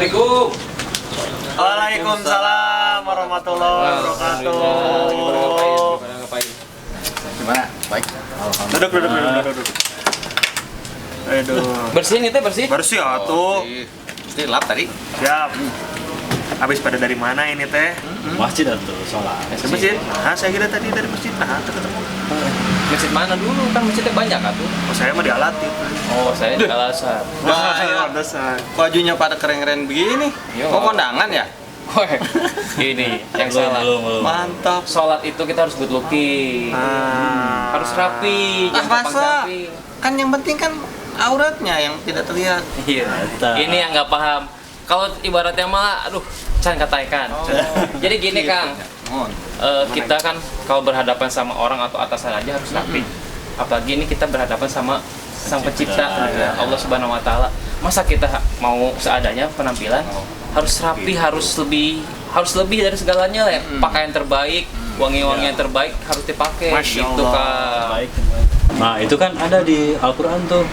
Assalamualaikum. Waalaikumsalam warahmatullahi wabarakatuh. Gimana ngapain? Gimana? Baik. Duduk. Aduh. Bersihin itu bersih. Bersih atuh. Mesti lap tadi. Siap. Habis pada dari mana ini teh? Masjid atau sholat? Dari masjid. Ah, saya kira tadi dari masjid. Nah, ketemu. Masjid mana dulu? Kan masjidnya banyak atuh. Oh, saya mah di Alatin. Oh, saya di Al-Azhar. Wah, iya. Alasan. Bajunya pada keren-keren begini. Yo. Kok kondangan ya? Woi, ini yang salah. Belum. Mantap. Sholat itu kita harus good looking. Harus rapi, jangan gampang masa? rapi. Kan yang penting kan auratnya yang tidak terlihat. Iya. Ini yang nggak paham. Kalau ibaratnya malah, aduh, can kataikan. Jadi gini Kang, kita kan kalau berhadapan sama orang atau atasan aja harus rapi. Apalagi ini kita berhadapan sama Sang Pencipta, Allah Subhanahu Wa Taala. Masa kita mau seadanya penampilan? Harus rapi, harus lebih dari segalanya lah. Pakaian terbaik, wangi-wangian terbaik harus dipakai. Masya Gitu Allah. Kang. Baik. Nah itu kan ada di Al-Quran tuh,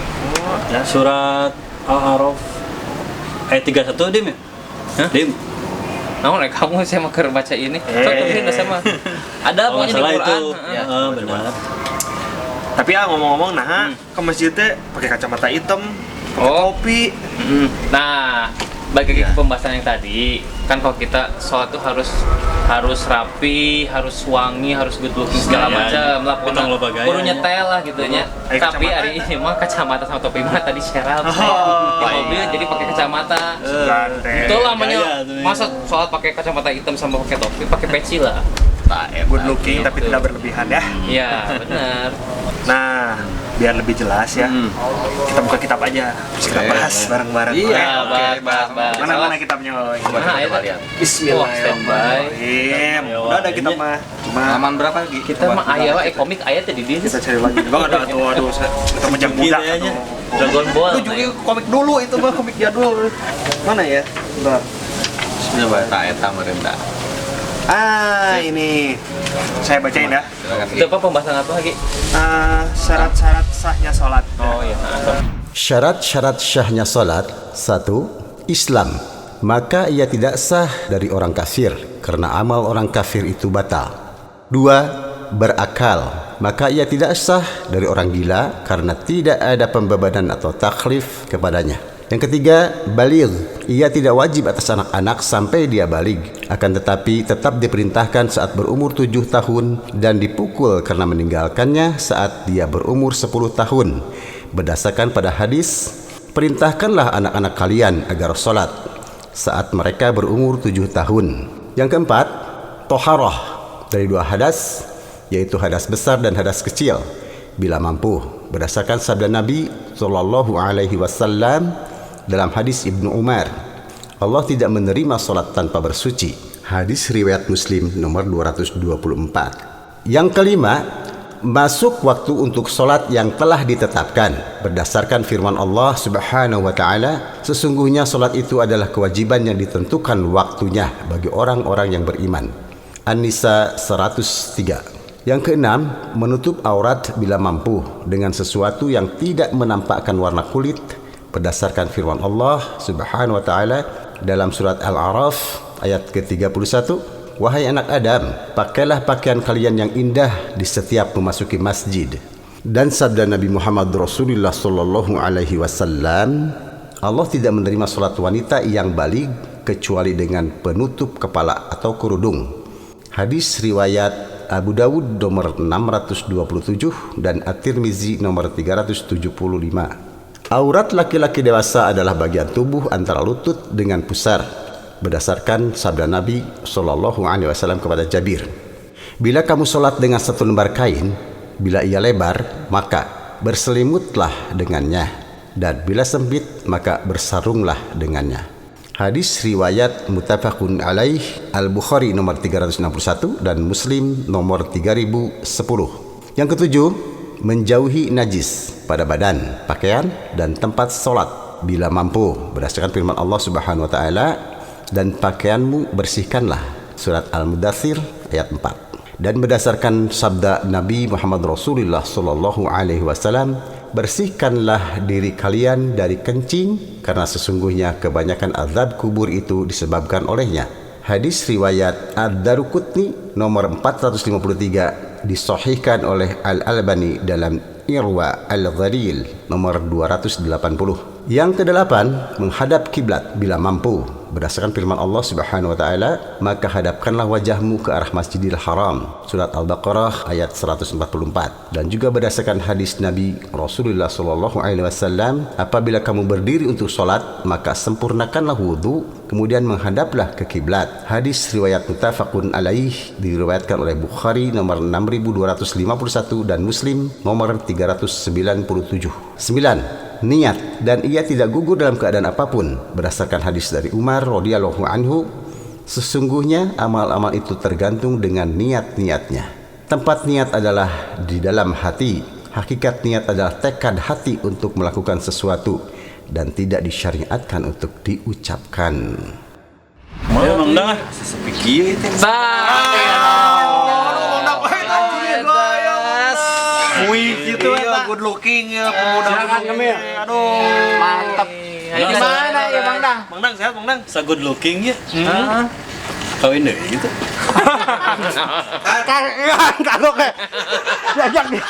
surat Al-A'raf ayat 31 Dim ya? Hah? Dim? Namun kamu saya mau baca ini. Contohin sama. Ada Oh, pokoknya di salah Quran. itu. Ya. Benar. Tapi ngomong-ngomong, nah ke masjid teh pakai kacamata hitam, pakai Oh. topi. Nah, bagi ke pembahasan yang tadi, kan kalau kita sholat tuh harus rapi, harus wangi, harus good looking segala Iya, macam lah. Potong loba gaya. Kudu nyetel lah gitu nya. Tapi kacamata. hari ini mah kacamata sama topi mah tadi Sheryl di mobil jadi pakai kacamata. Ganteng. Itu namanya gaya tuh ya. masa sholat pakai kacamata hitam sama pakai topi, pakai peci lah. Good looking tapi Gitu. tidak berlebihan ya. Iya, benar. Nah, biar lebih jelas ya, kita buka kitab aja. Terus kita bahas bareng-bareng. Iya, Oke? bahas. Mana kitabnya? Nah, ayo Coba lihat. Bismillahirrahmanirrahim. Udah ada kitab mah. Cuma Halaman berapa lagi? Kita mah aya wae komik aya teh di dieu. kita cari lagi. Enggak ada tuh, aduh, kita menjang muda. Kayaknya. Dragon Ball. Itu juga komik dulu itu mah komik jadul. Mana ya? Bentar. Coba eta merenda. Ini saya bacain ya. Silakan. Itu apa pembahasan apa lagi? Syarat-syarat sahnya sholat. Oh iya. Syarat-syarat syahnya salat. 1. Islam. Maka ia tidak sah dari orang kafir karena amal orang kafir itu batal. 2. Berakal. Maka ia tidak sah dari orang gila karena tidak ada pembebanan atau taklif kepadanya. Yang ketiga, baligh. Ia tidak wajib atas anak-anak sampai dia baligh, akan tetapi tetap diperintahkan saat berumur 7 tahun dan dipukul karena meninggalkannya saat dia berumur 10 tahun. Berdasarkan pada hadis, perintahkanlah anak-anak kalian agar sholat saat mereka berumur 7 tahun. Yang keempat, toharah dari 2 hadas, yaitu hadas besar dan hadas kecil bila mampu. Berdasarkan sabda Nabi SAW dalam hadis Ibnu Umar, Allah tidak menerima sholat tanpa bersuci. Hadis riwayat Muslim nomor 224. Yang kelima, masuk waktu untuk sholat yang telah ditetapkan berdasarkan firman Allah Subhanahu wa Ta'ala, sesungguhnya sholat itu adalah kewajiban yang ditentukan waktunya bagi orang-orang yang beriman. An-Nisa 103. Yang keenam, menutup aurat bila mampu dengan sesuatu yang tidak menampakkan warna kulit berdasarkan firman Allah Subhanahu wa Ta'ala dalam surat Al-A'raf ayat ke-31, wahai anak Adam, pakailah pakaian kalian yang indah di setiap memasuki masjid. Dan sabda Nabi Muhammad Rasulullah sallallahu alaihi wasallam, Allah tidak menerima salat wanita yang baligh kecuali dengan penutup kepala atau kerudung. Hadis riwayat Abu Dawud nomor 627 dan At-Tirmizi nomor 375. Aurat laki-laki dewasa adalah bagian tubuh antara lutut dengan pusar, berdasarkan sabda Nabi SAW kepada Jabir. Bila kamu sholat dengan satu lembar kain, bila ia lebar, maka berselimutlah dengannya, dan bila sempit, maka bersarunglah dengannya. Hadis riwayat muttafaqun alaih, Al-Bukhari nomor 361 dan Muslim nomor 3010. Yang ketujuh, menjauhi najis pada badan, pakaian, dan tempat sholat bila mampu berdasarkan firman Allah Subhanahu wa Ta'ala, dan pakaianmu bersihkanlah, surat Al-Mudaththir ayat 4. Dan berdasarkan sabda Nabi Muhammad Rasulullah sallallahu alaihi wasallam, bersihkanlah diri kalian dari kencing, karena sesungguhnya kebanyakan azab kubur itu disebabkan olehnya. Hadis riwayat Ad-Daruqutni nomor 453, disahihkan oleh Al-Albani dalam Irwa Al-Ghalil nomor 280. Yang kedelapan, menghadap kiblat bila mampu. Berdasarkan firman Allah Subhanahu wa taala, maka hadapkanlah wajahmu ke arah Masjidil Haram. Surat Al-Baqarah ayat 144. Dan juga berdasarkan hadis Nabi Rasulullah sallallahu alaihi wasallam, apabila kamu berdiri untuk salat, maka sempurnakanlah wudu, kemudian menghadaplah ke kiblat. Hadis riwayat muttafaqun alaih, diriwayatkan oleh Bukhari nomor 6251 dan Muslim nomor 397. 9. Niat, dan ia tidak gugur dalam keadaan apapun. Berdasarkan hadis dari Umar radhiyallahu anhu, sesungguhnya amal-amal itu tergantung dengan niat-niatnya. Tempat niat adalah di dalam hati. Hakikat niat adalah tekad hati untuk melakukan sesuatu dan tidak disyariatkan untuk diucapkan. Ayo Mang Dang, Sepikir itu. Gitu ya, good looking ya, pemuda. Jangan ngemil. Aduh, mantap. Gimana ya Bang Dang? Bang Dang sehat, Bang Dang. so good looking ya. Kawin deh gitu. Kagok ya. Diajak dia.